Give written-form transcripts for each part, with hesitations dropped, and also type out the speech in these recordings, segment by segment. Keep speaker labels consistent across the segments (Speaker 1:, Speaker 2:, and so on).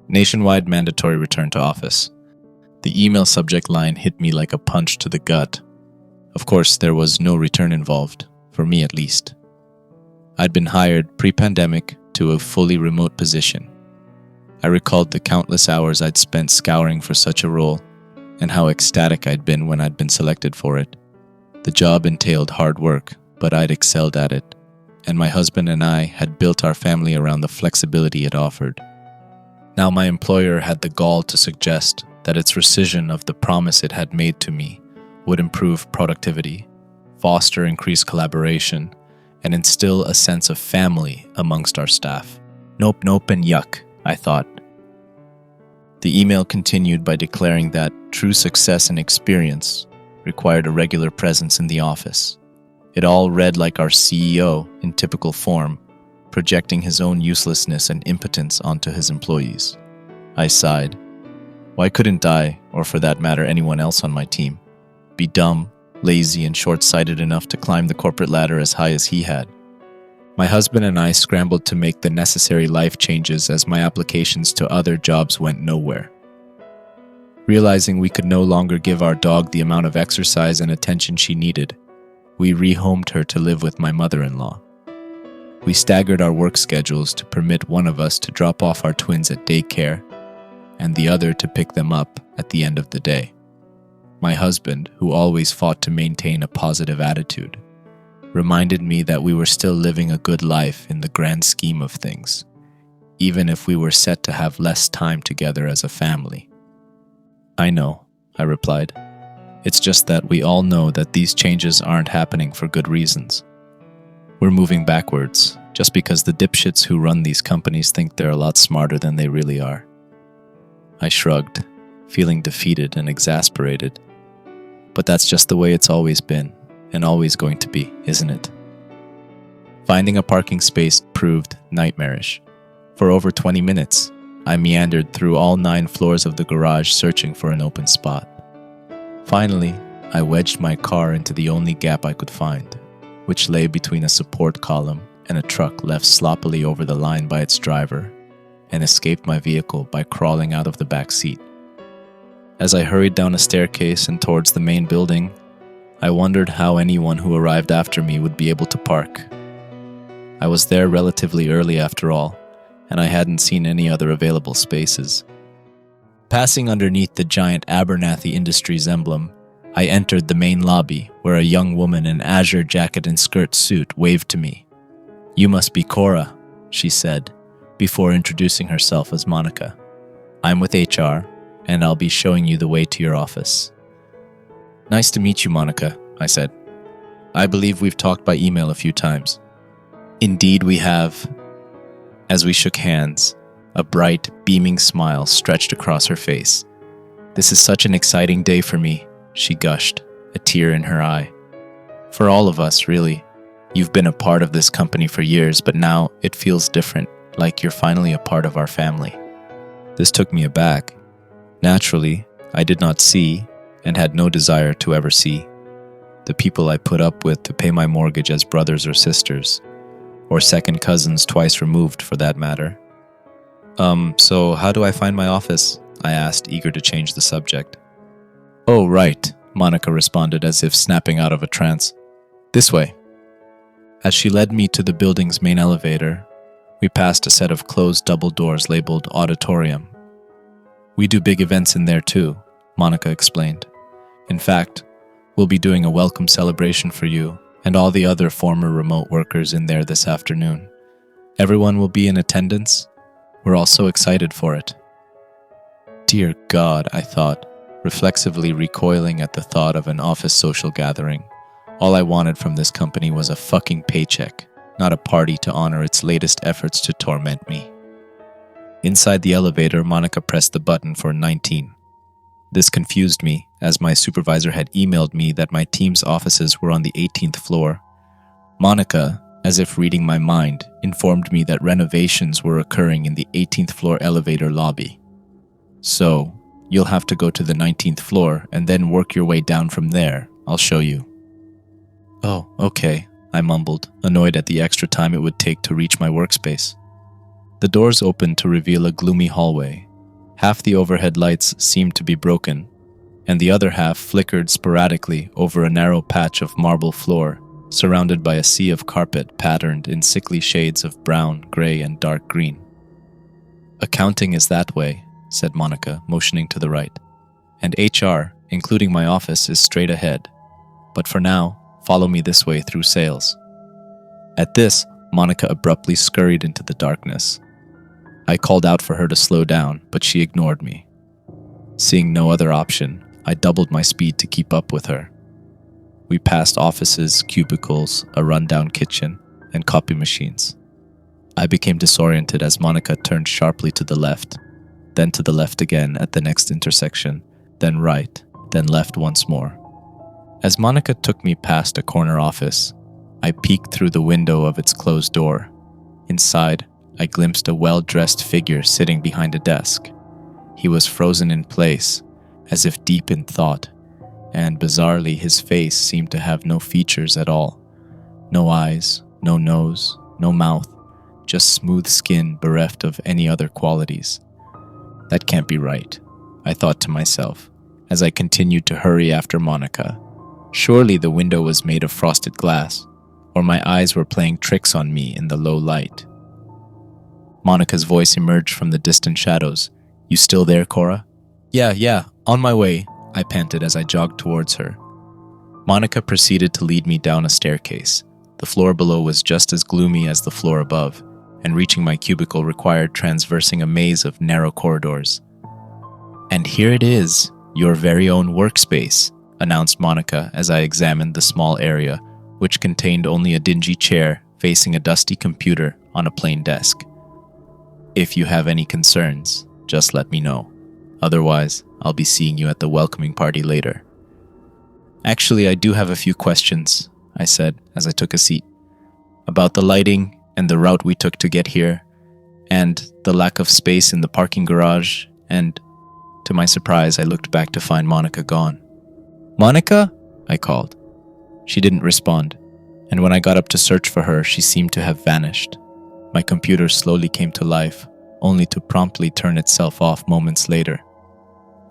Speaker 1: Nationwide mandatory return to office. The email subject line hit me like a punch to the gut. Of course, there was no return involved, for me at least. I'd been hired pre-pandemic to a fully remote position. I recalled the countless hours I'd spent scouring for such a role, and how ecstatic I'd been when I'd been selected for it. The job entailed hard work, but I'd excelled at it, and my husband and I had built our family around the flexibility it offered. Now my employer had the gall to suggest that its rescission of the promise it had made to me would improve productivity, foster increased collaboration, and instill a sense of family amongst our staff. Nope, and yuck, I thought. The email continued by declaring that true success and experience required a regular presence in the office. It all read like our CEO in typical form, projecting his own uselessness and impotence onto his employees. I sighed. Why couldn't I, or for that matter anyone else on my team, be dumb, lazy, and short-sighted enough to climb the corporate ladder as high as he had? My husband and I scrambled to make the necessary life changes as my applications to other jobs went nowhere. Realizing we could no longer give our dog the amount of exercise and attention she needed, we rehomed her to live with my mother-in-law. We staggered our work schedules to permit one of us to drop off our twins at daycare and the other to pick them up at the end of the day. My husband, who always fought to maintain a positive attitude, reminded me that we were still living a good life in the grand scheme of things, even if we were set to have less time together as a family. I know, I replied. It's just that we all know that these changes aren't happening for good reasons. We're moving backwards, just because the dipshits who run these companies think they're a lot smarter than they really are. I shrugged, feeling defeated and exasperated. But that's just the way it's always been, and always going to be, isn't it? Finding a parking space proved nightmarish. For over 20 minutes, I meandered through all 9 floors of the garage searching for an open spot. Finally, I wedged my car into the only gap I could find, which lay between a support column and a truck left sloppily over the line by its driver, and escaped my vehicle by crawling out of the back seat. As I hurried down a staircase and towards the main building, I wondered how anyone who arrived after me would be able to park. I was there relatively early after all, and I hadn't seen any other available spaces. Passing underneath the giant Abernathy Industries emblem, I entered the main lobby where a young woman in azure jacket and skirt suit waved to me. "You must be Cora," she said, before introducing herself as Monica. "I'm with HR, and I'll be showing you the way to your office." "Nice to meet you, Monica," I said. "I believe we've talked by email a few times." "Indeed we have." As we shook hands, a bright, beaming smile stretched across her face. "This is such an exciting day for me," she gushed, a tear in her eye. "For all of us, really. You've been a part of this company for years, but now it feels different, like you're finally a part of our family." This took me aback. Naturally, I did not see, and had no desire to ever see, the people I put up with to pay my mortgage as brothers or sisters, or second cousins twice removed for that matter. So how do I find my office?" I asked, eager to change the subject. "Oh, right," Monica responded as if snapping out of a trance. "This way." As she led me to the building's main elevator, we passed a set of closed double doors labeled Auditorium. "We do big events in there too," Monica explained. "In fact, we'll be doing a welcome celebration for you and all the other former remote workers in there this afternoon. Everyone will be in attendance. We're all so excited for it." Dear God, I thought, reflexively recoiling at the thought of an office social gathering. All I wanted from this company was a fucking paycheck, not a party to honor its latest efforts to torment me. Inside the elevator, Monica pressed the button for 19. This confused me, as my supervisor had emailed me that my team's offices were on the 18th floor. Monica, as if reading my mind, informed me that renovations were occurring in the 18th floor elevator lobby. "So, you'll have to go to the 19th floor and then work your way down from there. I'll show you." "Oh, okay," I mumbled, annoyed at the extra time it would take to reach my workspace. The doors opened to reveal a gloomy hallway, Half the overhead lights seemed to be broken, and the other half flickered sporadically over a narrow patch of marble floor, surrounded by a sea of carpet patterned in sickly shades of brown, gray, and dark green. "Accounting is that way," said Monica, motioning to the right. "And HR, including my office, is straight ahead. But for now, follow me this way through sales." At this, Monica abruptly scurried into the darkness. I called out for her to slow down, but she ignored me. Seeing no other option, I doubled my speed to keep up with her. We passed offices, cubicles, a rundown kitchen, and copy machines. I became disoriented as Monica turned sharply to the left, then to the left again at the next intersection, then right, then left once more. As Monica took me past a corner office, I peeked through the window of its closed door. Inside, I glimpsed a well-dressed figure sitting behind a desk. He was frozen in place, as if deep in thought, and bizarrely his face seemed to have no features at all. No eyes, no nose, no mouth, just smooth skin bereft of any other qualities. That can't be right, I thought to myself, as I continued to hurry after Monica. Surely the window was made of frosted glass, or my eyes were playing tricks on me in the low light. Monica's voice emerged from the distant shadows. "You still there, Cora?" Yeah, on my way," I panted as I jogged towards her. Monica proceeded to lead me down a staircase. The floor below was just as gloomy as the floor above, and reaching my cubicle required traversing a maze of narrow corridors. "And here it is, your very own workspace," announced Monica as I examined the small area, which contained only a dingy chair facing a dusty computer on a plain desk. "If you have any concerns, just let me know. Otherwise, I'll be seeing you at the welcoming party later." "Actually, I do have a few questions," I said as I took a seat. "About the lighting and the route we took to get here, and the lack of space in the parking garage, and..." To my surprise, I looked back to find Monica gone. "Monica?" I called. She didn't respond, and when I got up to search for her, she seemed to have vanished. My computer slowly came to life, only to promptly turn itself off moments later.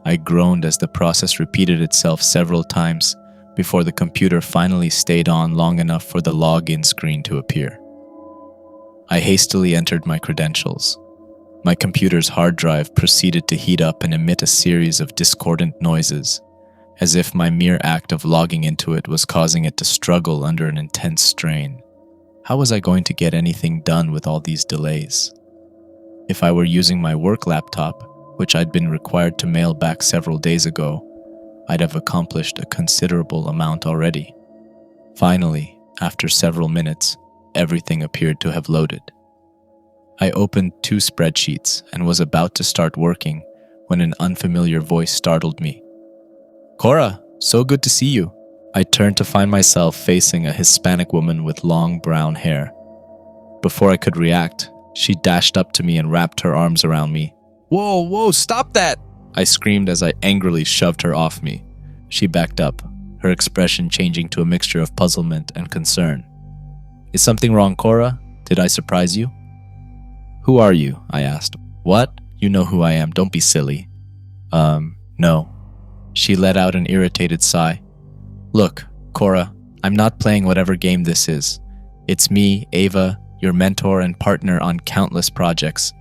Speaker 1: I groaned as the process repeated itself several times before the computer finally stayed on long enough for the login screen to appear. I hastily entered my credentials. My computer's hard drive proceeded to heat up and emit a series of discordant noises, as if my mere act of logging into it was causing it to struggle under an intense strain. How was I going to get anything done with all these delays? If I were using my work laptop, which I'd been required to mail back several days ago, I'd have accomplished a considerable amount already. Finally, after several minutes, everything appeared to have loaded. I opened 2 spreadsheets and was about to start working when an unfamiliar voice startled me. "Cora, so good to see you." I turned to find myself facing a Hispanic woman with long brown hair. Before I could react, she dashed up to me and wrapped her arms around me. Whoa, stop that!" I screamed as I angrily shoved her off me. She backed up, her expression changing to a mixture of puzzlement and concern. "Is something wrong, Cora? Did I surprise you?" "Who are you?" I asked. "What? You know who I am, don't be silly." No." She let out an irritated sigh. "Look, Cora, I'm not playing whatever game this is. It's me, Ava, your mentor and partner on countless projects.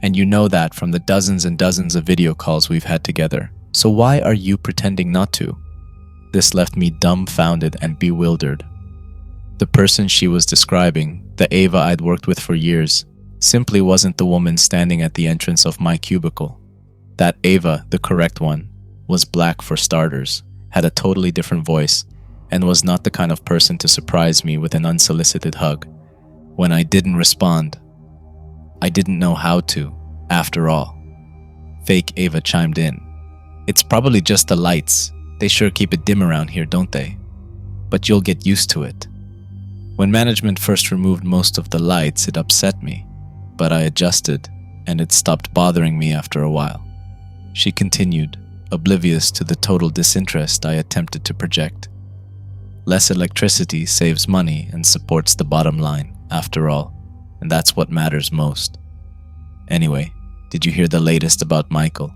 Speaker 1: And you know that from the dozens and dozens of video calls we've had together. So why are you pretending not to?" This left me dumbfounded and bewildered. The person she was describing, the Ava I'd worked with for years, simply wasn't the woman standing at the entrance of my cubicle. That Ava, the correct one, was black for starters, had a totally different voice, and was not the kind of person to surprise me with an unsolicited hug. When I didn't respond, I didn't know how to, after all. Fake Ava chimed in. "It's probably just the lights. They sure keep it dim around here, don't they? But you'll get used to it. When management first removed most of the lights, it upset me, but I adjusted, and it stopped bothering me after a while." She continued, oblivious to the total disinterest I attempted to project. "Less electricity saves money and supports the bottom line, after all, and that's what matters most. Anyway, did you hear the latest about Michael?"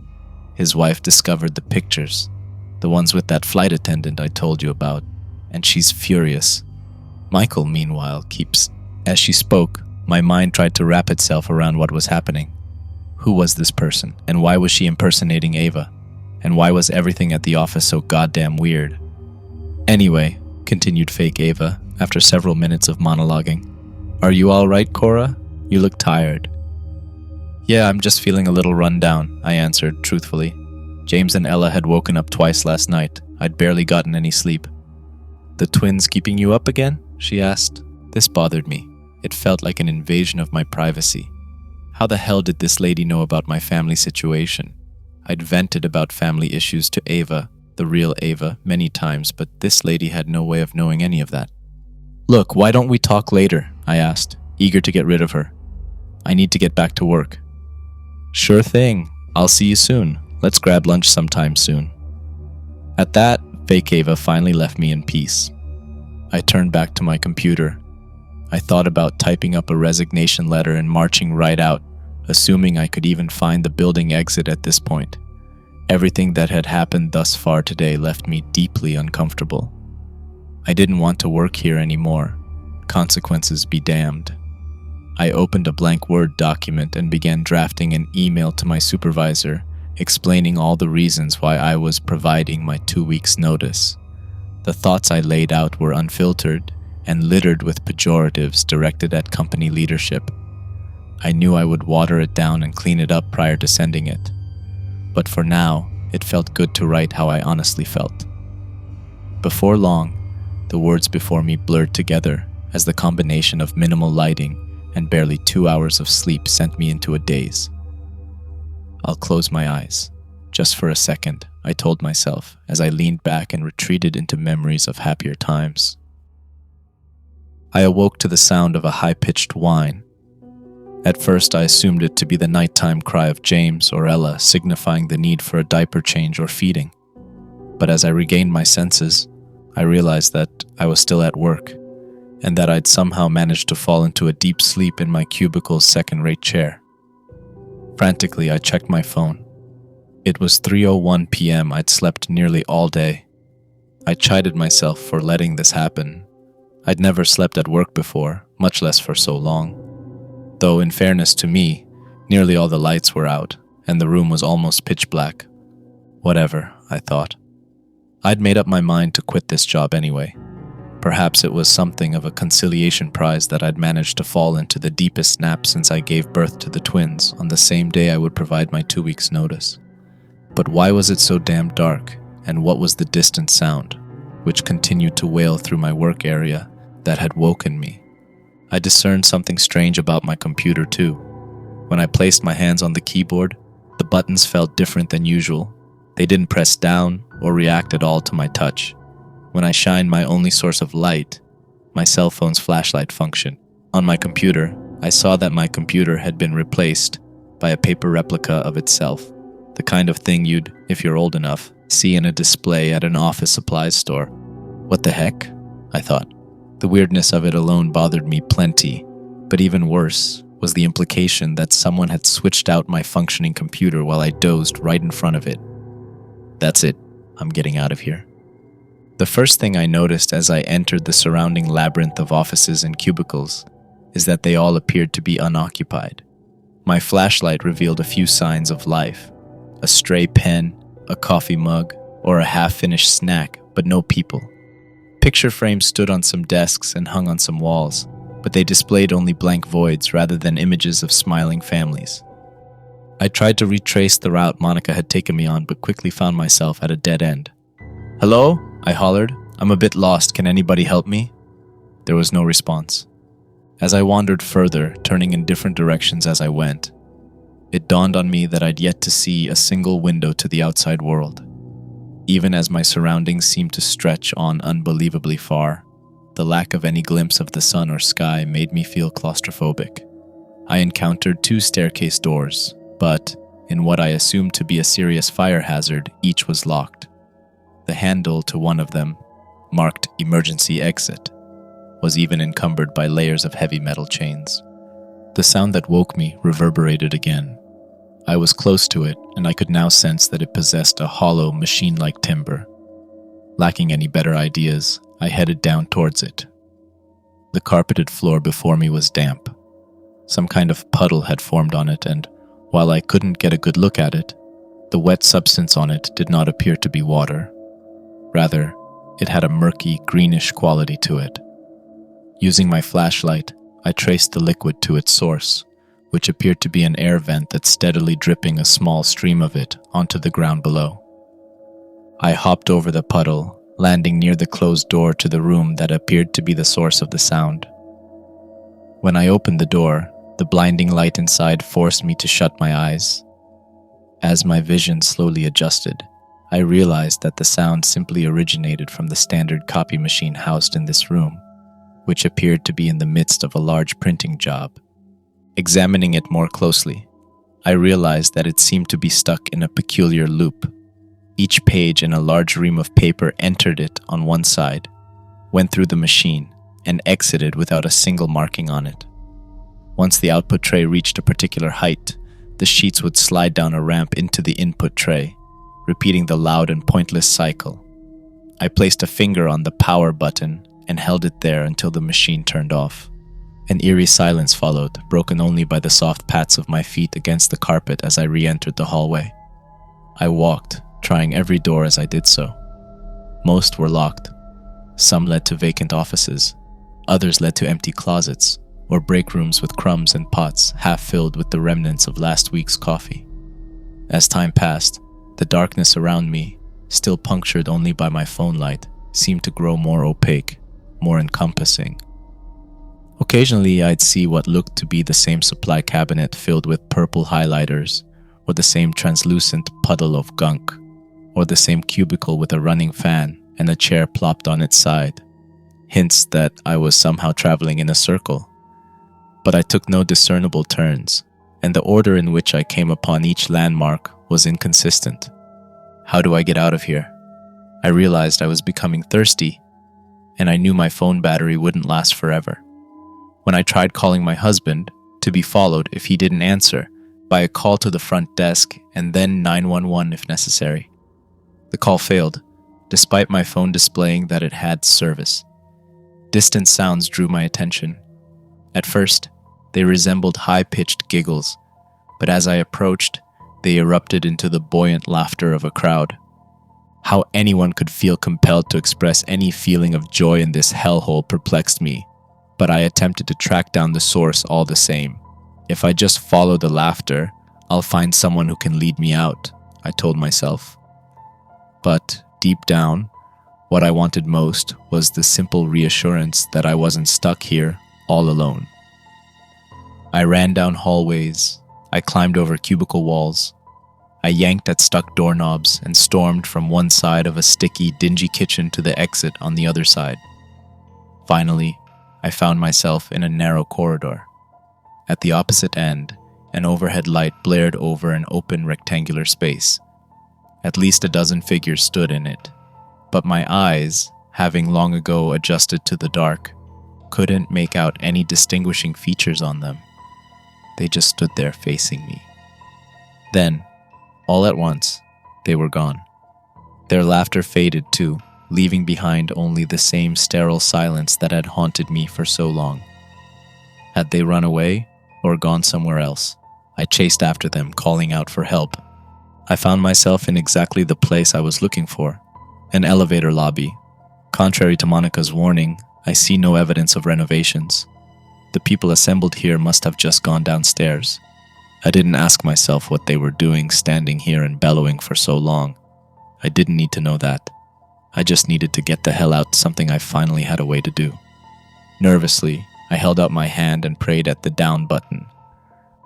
Speaker 1: his wife discovered the pictures, the ones with that flight attendant I told you about, and she's furious. Michael, meanwhile, keeps... As she spoke, my mind tried to wrap itself around what was happening. Who was this person, and why was she impersonating Ava? And why was everything at the office so goddamn weird? Anyway, continued fake Ava, after several minutes of monologuing, "Are you all right, Cora? You look tired." "Yeah, I'm just feeling a little run down," I answered, truthfully. James and Ella had woken up twice last night. I'd barely gotten any sleep. "The twins keeping you up again?" she asked. This bothered me. It felt like an invasion of my privacy. How the hell did this lady know about my family situation? I'd vented about family issues to Ava, the real Ava, many times, but this lady had no way of knowing any of that. "Look, why don't we talk later?" I asked, eager to get rid of her. "I need to get back to work." "Sure thing. I'll see you soon. Let's grab lunch sometime soon." At that, fake Ava finally left me in peace. I turned back to my computer. I thought about typing up a resignation letter and marching right out, assuming I could even find the building exit at this point. Everything that had happened thus far today left me deeply uncomfortable. I didn't want to work here anymore. Consequences be damned. I opened a blank Word document and began drafting an email to my supervisor, explaining all the reasons why I was providing my 2 weeks' notice. The thoughts I laid out were unfiltered and littered with pejoratives directed at company leadership. I knew I would water it down and clean it up prior to sending it. But for now, it felt good to write how I honestly felt. Before long, the words before me blurred together as the combination of minimal lighting and barely 2 hours of sleep sent me into a daze. "I'll close my eyes. Just for a second," I told myself as I leaned back and retreated into memories of happier times. I awoke to the sound of a high-pitched whine. At first, I assumed it to be the nighttime cry of James or Ella, signifying the need for a diaper change or feeding. But as I regained my senses, I realized that I was still at work, and that I'd somehow managed to fall into a deep sleep in my cubicle's second-rate chair. Frantically, I checked my phone. It was 3:01 p.m. I'd slept nearly all day. I chided myself for letting this happen. I'd never slept at work before, much less for so long. Though, in fairness to me, nearly all the lights were out, and the room was almost pitch black. Whatever, I thought. I'd made up my mind to quit this job anyway. Perhaps it was something of a conciliation prize that I'd managed to fall into the deepest nap since I gave birth to the twins on the same day I would provide my 2 weeks' notice. But why was it so damn dark, and what was the distant sound, which continued to wail through my work area, that had woken me? I discerned something strange about my computer too. When I placed my hands on the keyboard, the buttons felt different than usual. They didn't press down or react at all to my touch. When I shined my only source of light, my cell phone's flashlight function, on my computer, I saw that my computer had been replaced by a paper replica of itself, the kind of thing you'd, if you're old enough, see in a display at an office supplies store. What the heck? I thought. The weirdness of it alone bothered me plenty, but even worse was the implication that someone had switched out my functioning computer while I dozed right in front of it. That's it. I'm getting out of here. The first thing I noticed as I entered the surrounding labyrinth of offices and cubicles is that they all appeared to be unoccupied. My flashlight revealed a few signs of life. A stray pen, a coffee mug, or a half-finished snack, but no people. Picture frames stood on some desks and hung on some walls, but they displayed only blank voids rather than images of smiling families. I tried to retrace the route Monica had taken me on, but quickly found myself at a dead end. "Hello?" I hollered. "I'm a bit lost. Can anybody help me?" There was no response. As I wandered further, turning in different directions as I went, it dawned on me that I'd yet to see a single window to the outside world. Even as my surroundings seemed to stretch on unbelievably far, the lack of any glimpse of the sun or sky made me feel claustrophobic. I encountered 2 staircase doors, but, in what I assumed to be a serious fire hazard, each was locked. The handle to one of them, marked emergency exit, was even encumbered by layers of heavy metal chains. The sound that woke me reverberated again. I was close to it, and I could now sense that it possessed a hollow, machine-like timbre. Lacking any better ideas, I headed down towards it. The carpeted floor before me was damp. Some kind of puddle had formed on it, and while I couldn't get a good look at it, the wet substance on it did not appear to be water. Rather, it had a murky, greenish quality to it. Using my flashlight, I traced the liquid to its source, which appeared to be an air vent that's steadily dripping a small stream of it onto the ground below. I hopped over the puddle, landing near the closed door to the room that appeared to be the source of the sound. When I opened the door, the blinding light inside forced me to shut my eyes. As my vision slowly adjusted, I realized that the sound simply originated from the standard copy machine housed in this room, which appeared to be in the midst of a large printing job. Examining it more closely, I realized that it seemed to be stuck in a peculiar loop. Each page in a large ream of paper entered it on one side, went through the machine, and exited without a single marking on it. Once the output tray reached a particular height, the sheets would slide down a ramp into the input tray, repeating the loud and pointless cycle. I placed a finger on the power button and held it there until the machine turned off. An eerie silence followed, broken only by the soft pats of my feet against the carpet as I re-entered the hallway. I walked, trying every door as I did so. Most were locked. Some led to vacant offices. Others led to empty closets, or break rooms with crumbs and pots half filled with the remnants of last week's coffee. As time passed, the darkness around me, still punctured only by my phone light, seemed to grow more opaque, more encompassing. Occasionally, I'd see what looked to be the same supply cabinet filled with purple highlighters, or the same translucent puddle of gunk, or the same cubicle with a running fan and a chair plopped on its side. Hints that I was somehow traveling in a circle. But I took no discernible turns, and the order in which I came upon each landmark was inconsistent. How do I get out of here? I realized I was becoming thirsty, and I knew my phone battery wouldn't last forever. When I tried calling my husband, to be followed, if he didn't answer, by a call to the front desk and then 911 if necessary. The call failed, despite my phone displaying that it had service. Distant sounds drew my attention. At first, they resembled high-pitched giggles, but as I approached, they erupted into the buoyant laughter of a crowd. How anyone could feel compelled to express any feeling of joy in this hellhole perplexed me, but I attempted to track down the source all the same. If I just follow the laughter, I'll find someone who can lead me out, I told myself. But deep down, what I wanted most was the simple reassurance that I wasn't stuck here all alone. I ran down hallways, I climbed over cubicle walls, I yanked at stuck doorknobs and stormed from one side of a sticky, dingy kitchen to the exit on the other side. Finally, I found myself in a narrow corridor. At the opposite end, an overhead light blared over an open rectangular space. At least a dozen figures stood in it, but my eyes, having long ago adjusted to the dark, couldn't make out any distinguishing features on them. They just stood there facing me. Then, all at once, they were gone. Their laughter faded too, leaving behind only the same sterile silence that had haunted me for so long. Had they run away or gone somewhere else? I chased after them, calling out for help. I found myself in exactly the place I was looking for, an elevator lobby. Contrary to Monica's warning, I see no evidence of renovations. The people assembled here must have just gone downstairs. I didn't ask myself what they were doing standing here and bellowing for so long. I didn't need to know that. I just needed to get the hell out, something I finally had a way to do. Nervously, I held out my hand and prayed at the down button.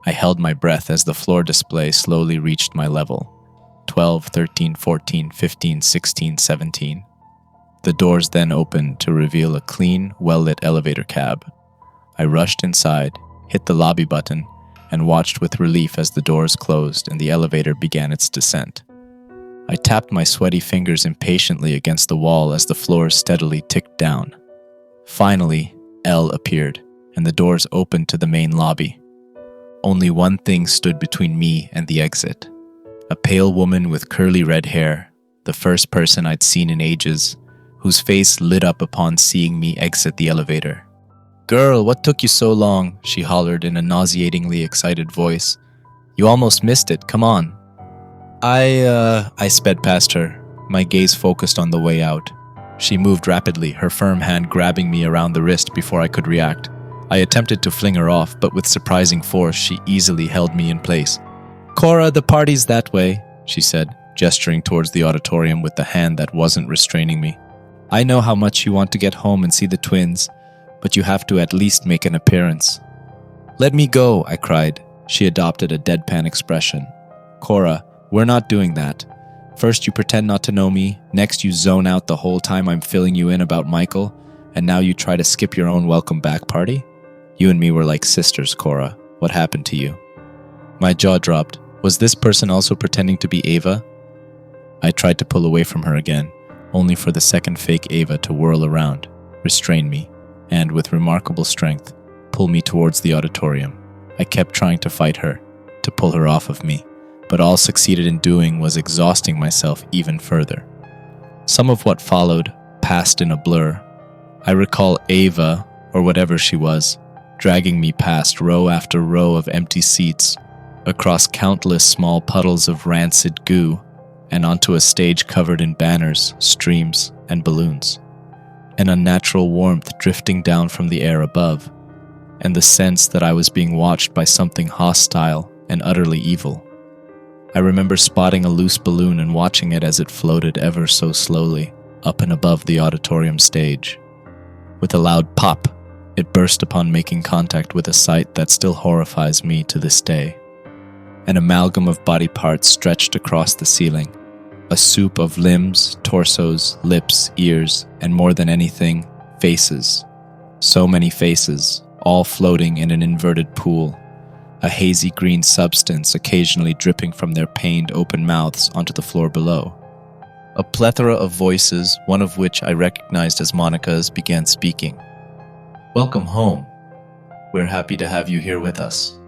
Speaker 1: I held my breath as the floor display slowly reached my level. 12, 13, 14, 15, 16, 17. The doors then opened to reveal a clean, well-lit elevator cab. I rushed inside, hit the lobby button, and watched with relief as the doors closed and the elevator began its descent. I tapped my sweaty fingers impatiently against the wall as the floor steadily ticked down. Finally, L appeared, and the doors opened to the main lobby. Only one thing stood between me and the exit. A pale woman with curly red hair, the first person I'd seen in ages, whose face lit up upon seeing me exit the elevator. "Girl, what took you so long?" she hollered in a nauseatingly excited voice. "You almost missed it, come on." I sped past her, my gaze focused on the way out. She moved rapidly, her firm hand grabbing me around the wrist before I could react. I attempted to fling her off, but with surprising force, she easily held me in place. "Cora, the party's that way," she said, gesturing towards the auditorium with the hand that wasn't restraining me. "I know how much you want to get home and see the twins, but you have to at least make an appearance." "Let me go," I cried. She adopted a deadpan expression. "Cora, we're not doing that. First you pretend not to know me, next you zone out the whole time I'm filling you in about Michael, and now you try to skip your own welcome back party? You and me were like sisters, Cora. What happened to you?" My jaw dropped. Was this person also pretending to be Ava? I tried to pull away from her again, only for the second fake Ava to whirl around, restrain me, and with remarkable strength, pull me towards the auditorium. I kept trying to fight her, to pull her off of me, but all succeeded in doing was exhausting myself even further. Some of what followed passed in a blur. I recall Ava, or whatever she was, dragging me past row after row of empty seats, across countless small puddles of rancid goo, and onto a stage covered in banners, streams, and balloons. An unnatural warmth drifting down from the air above, and the sense that I was being watched by something hostile and utterly evil. I remember spotting a loose balloon and watching it as it floated ever so slowly up and above the auditorium stage. With a loud pop, it burst upon making contact with a sight that still horrifies me to this day. An amalgam of body parts stretched across the ceiling, a soup of limbs, torsos, lips, ears, and more than anything, faces. So many faces, all floating in an inverted pool, a hazy green substance occasionally dripping from their pained open mouths onto the floor below. A plethora of voices, one of which I recognized as Monica's, began speaking. "Welcome home. We're happy to have you here with us.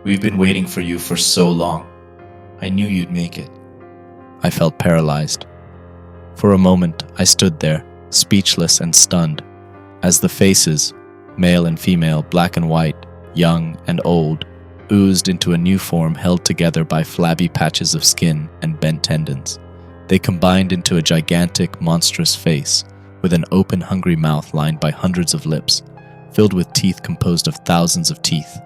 Speaker 1: We've been waiting for you for so long. I knew you'd make it." I felt paralyzed. For a moment, I stood there, speechless and stunned, as the faces, male and female, black and white, young and old, oozed into a new form held together by flabby patches of skin and bent tendons. They combined into a gigantic, monstrous face, with an open, hungry mouth lined by hundreds of lips, filled with teeth composed of thousands of teeth.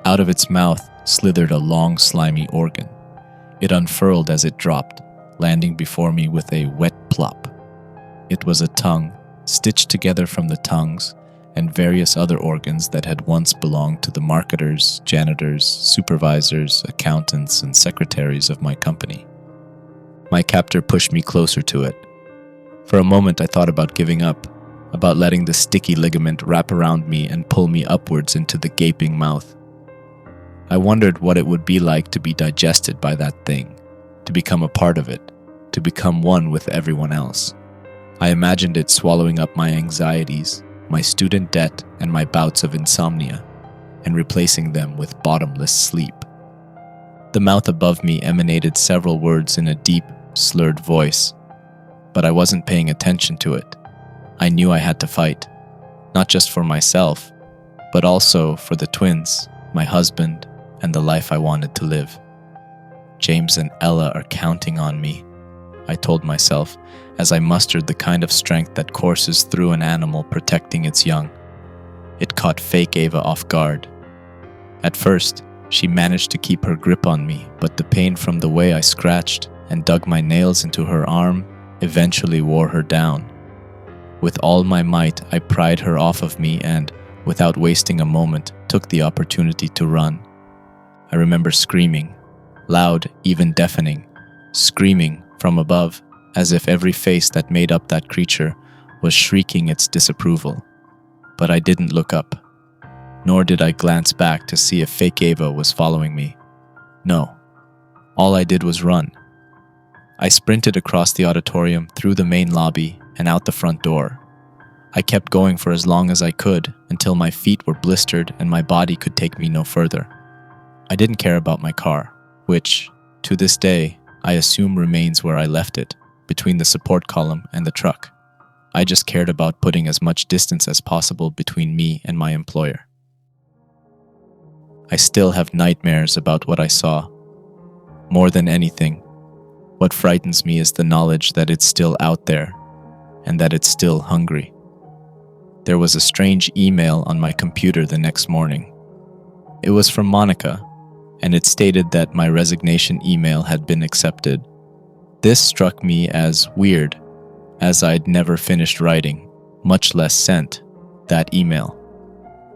Speaker 1: Out of its mouth slithered a long, slimy organ. It unfurled as it dropped, landing before me with a wet plop. It was a tongue, stitched together from the tongues and various other organs that had once belonged to the marketers, janitors, supervisors, accountants, and secretaries of my company. My captor pushed me closer to it. For a moment I thought about giving up, about letting the sticky ligament wrap around me and pull me upwards into the gaping mouth. I wondered what it would be like to be digested by that thing, to become a part of it, to become one with everyone else. I imagined it swallowing up my anxieties, my student debt, and my bouts of insomnia, and replacing them with bottomless sleep. The mouth above me emanated several words in a deep, slurred voice, but I wasn't paying attention to it. I knew I had to fight, not just for myself, but also for the twins, my husband, and the life I wanted to live. James and Ella are counting on me, I told myself, as I mustered the kind of strength that courses through an animal protecting its young. It caught fake Ava off guard. At first, she managed to keep her grip on me, but the pain from the way I scratched and dug my nails into her arm eventually wore her down. With all my might, I pried her off of me and, without wasting a moment, took the opportunity to run. I remember screaming, loud, even deafening, screaming from above, as if every face that made up that creature was shrieking its disapproval. But I didn't look up, nor did I glance back to see if fake Ava was following me. No, all I did was run. I sprinted across the auditorium, through the main lobby, and out the front door. I kept going for as long as I could, until my feet were blistered and my body could take me no further. I didn't care about my car, which, to this day, I assume remains where I left it, between the support column and the truck. I just cared about putting as much distance as possible between me and my employer. I still have nightmares about what I saw. More than anything, what frightens me is the knowledge that it's still out there and that it's still hungry. There was a strange email on my computer the next morning. It was from Monica, and it stated that my resignation email had been accepted. This struck me as weird, as I'd never finished writing, much less sent, that email.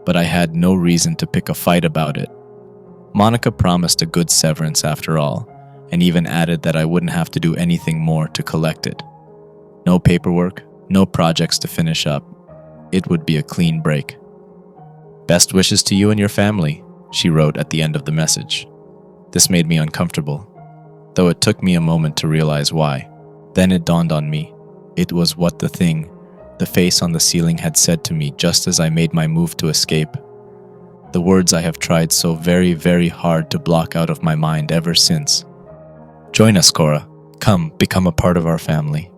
Speaker 1: But I had no reason to pick a fight about it. Monica promised a good severance after all, and even added that I wouldn't have to do anything more to collect it. No paperwork, no projects to finish up. It would be a clean break. "Best wishes to you and your family," she wrote at the end of the message. This made me uncomfortable, though it took me a moment to realize why. Then it dawned on me. It was what the face on the ceiling had said to me just as I made my move to escape. The words I have tried so very, very hard to block out of my mind ever since. Join us, Cora. Come, become a part of our family.